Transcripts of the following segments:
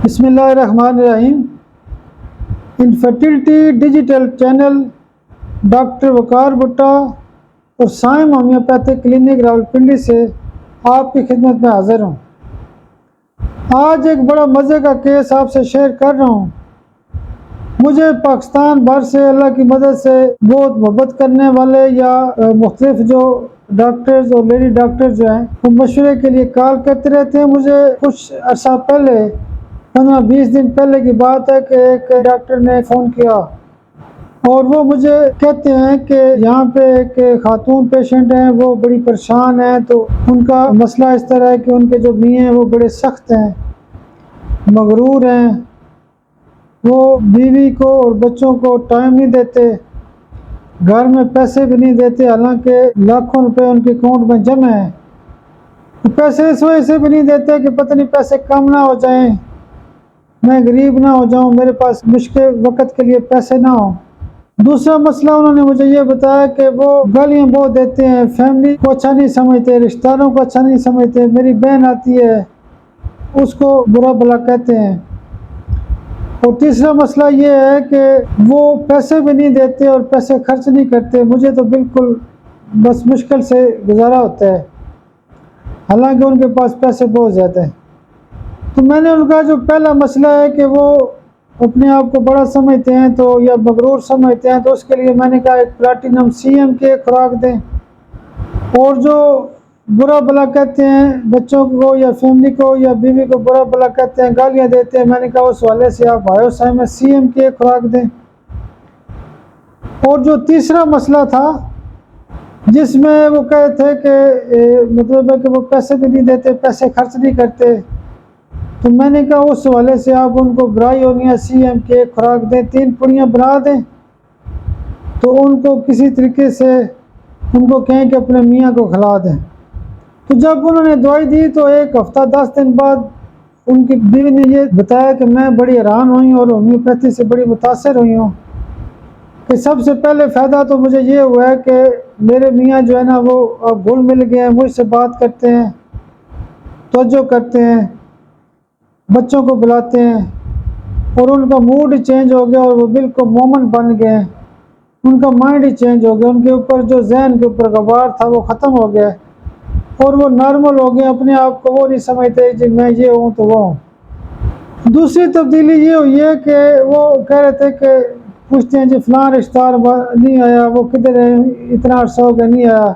بسم اللہ الرحمن الرحیم۔ انفرٹیلٹی ڈیجیٹل چینل ڈاکٹر وقار بھٹا اور سائم ہومیوپیتھک کلینک راولپنڈی سے آپ کی خدمت میں حاضر ہوں۔ آج ایک بڑا مزے کا کیس آپ سے شیئر کر رہا ہوں۔ مجھے پاکستان بھر سے اللہ کی مدد سے بہت محبت کرنے والے یا مختلف جو ڈاکٹرز اور لیڈی ڈاکٹر جو ہیں وہ مشورے کے لیے کال کرتے رہتے ہیں۔ مجھے کچھ عرصہ پہلے 15-20 دن پہلے کی بات ہے کہ ایک ڈاکٹر نے فون کیا اور وہ مجھے کہتے ہیں کہ یہاں پہ ایک خاتون پیشنٹ ہیں، وہ بڑی پریشان ہیں۔ تو ان کا مسئلہ اس طرح ہے کہ ان کے جو میاں ہیں وہ بڑے سخت ہیں، مغرور ہیں، وہ بیوی کو اور بچوں کو ٹائم نہیں دیتے، گھر میں پیسے بھی نہیں دیتے، حالانکہ لاکھوں روپے ان کے اکاؤنٹ میں جمع ہیں۔ پیسے اس وجہ سے بھی نہیں دیتے کہ پتہ نہیں پیسے کم نہ ہو جائیں، میں غریب نہ ہو جاؤں، میرے پاس مشکل وقت کے لیے پیسے نہ ہوں۔ دوسرا مسئلہ انہوں نے مجھے یہ بتایا کہ وہ گالیاں بہت دیتے ہیں، فیملی کو اچھا نہیں سمجھتے، رشتہ داروں کو اچھا نہیں سمجھتے، میری بہن آتی ہے اس کو برا بھلا کہتے ہیں۔ اور تیسرا مسئلہ یہ ہے کہ وہ پیسے بھی نہیں دیتے اور پیسے خرچ نہیں کرتے، مجھے تو بالکل بس مشکل سے گزارا ہوتا ہے، حالانکہ ان کے پاس پیسے بہت زیادہ ہیں۔ تو میں نے ان کا جو پہلا مسئلہ ہے کہ وہ اپنے آپ کو بڑا سمجھتے ہیں تو یا مغرور سمجھتے ہیں، تو اس کے لیے میں نے کہا ایک پلاٹینم CM کے خوراک دیں، اور جو برا بھلا کہتے ہیں بچوں کو یا فیملی کو یا بیوی کو برا بھلا کہتے ہیں، گالیاں دیتے ہیں، میں نے کہا اس حوالے سے آپ بایوسائم CM کے خوراک دیں۔ اور جو تیسرا مسئلہ تھا جس میں وہ کہے تھے کہ مطلب ہے کہ وہ پیسے بھی نہیں دیتے، پیسے خرچ نہیں کرتے، تو میں نے کہا اس حوالے سے آپ ان کو برائیونیا CM کے خوراک دیں، 3 پڑیاں بنا دیں، تو ان کو کسی طریقے سے ان کو کہیں کہ اپنے میاں کو کھلا دیں۔ تو جب انہوں نے دوائی دی تو ایک ہفتہ 10 دن بعد ان کی بیوی نے یہ بتایا کہ میں بڑی حیران ہوئی اور ہومیوپیتھی سے بڑی متاثر ہوئی ہوں کہ سب سے پہلے فائدہ تو مجھے یہ ہوا ہے کہ میرے میاں جو ہے نا وہ اب گھل مل گئے ہیں، مجھ سے بات کرتے ہیں، توجہ کرتے ہیں، بچوں کو بلاتے ہیں، اور ان کا موڈ ہی چینج ہو گیا اور وہ بالکل مومن بن گئے ہیں، ان کا مائنڈ ہی چینج ہو گیا، ان کے اوپر جو ذہن کے اوپر غبار تھا وہ ختم ہو گیا اور وہ نارمل ہو گئے، اپنے آپ کو وہ نہیں سمجھتے جی میں یہ ہوں تو وہ ہوں۔ دوسری تبدیلی یہ ہوئی ہے کہ وہ کہہ رہے تھے کہ پوچھتے ہیں جی فلاں رشتہ دار نہیں آیا، وہ کدھر ہے، اتنا عرصہ ہو گیا نہیں آیا،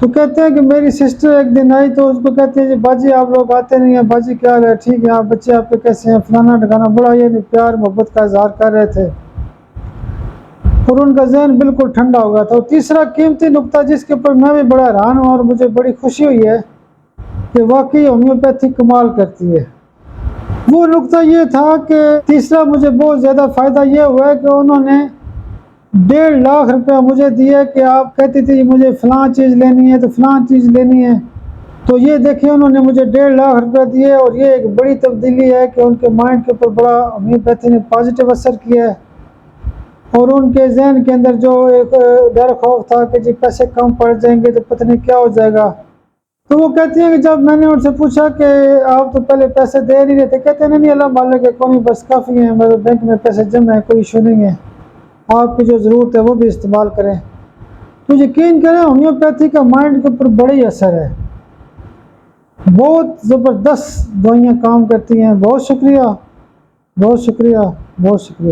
تو کہتے ہیں کہ میری سسٹر ایک دن آئی تو اس کو کہتے ہیں جی باجی آپ لوگ آتے نہیں ہیں، باجی کیا حال ہے، ٹھیک ہے، آپ بچے آپ کے کیسے ہیں، فلانا ٹھکانا، بڑا یہ پیار محبت کا اظہار کر رہے تھے اور ان کا ذہن بالکل ٹھنڈا ہو گیا تھا۔ اور تیسرا قیمتی نقطہ جس کے اوپر میں بھی بڑا حیران ہوں اور مجھے بڑی خوشی ہوئی ہے کہ واقعی ہومیوپیتھی کمال کرتی ہے، وہ نقطہ یہ تھا کہ تیسرا مجھے بہت زیادہ فائدہ یہ ہوا ہے کہ انہوں نے 1.5 لاکھ روپیہ مجھے دیے کہ آپ کہتی تھی مجھے فلاں چیز لینی ہے تو فلاں چیز لینی ہے، تو یہ دیکھیں انہوں نے مجھے 1.5 لاکھ روپیہ دیے، اور یہ ایک بڑی تبدیلی ہے کہ ان کے مائنڈ کے اوپر بڑا ہومیوپیتھی نے پازیٹیو اثر کیا ہے، اور ان کے ذہن کے اندر جو ایک ڈر خوف تھا کہ جی پیسے کم پڑ جائیں گے تو پتہ نہیں کیا ہو جائے گا، تو وہ کہتی ہیں کہ جب میں نے ان سے پوچھا کہ آپ تو پہلے پیسے دے نہیں رہے تھے، کہتے ہیں نہیں اللہ مالک ہے کوئی بس کافی ہیں، میرے بینک میں پیسے جمع ہیں، کوئی ایشو نہیں ہے، آپ کی جو ضرورت ہے وہ بھی استعمال کریں۔ تو یقین کریں ہومیوپیتھی کا مائنڈ کے اوپر بڑی اثر ہے، بہت زبردست دوائیاں کام کرتی ہیں۔ بہت شکریہ، بہت شکریہ، بہت شکریہ۔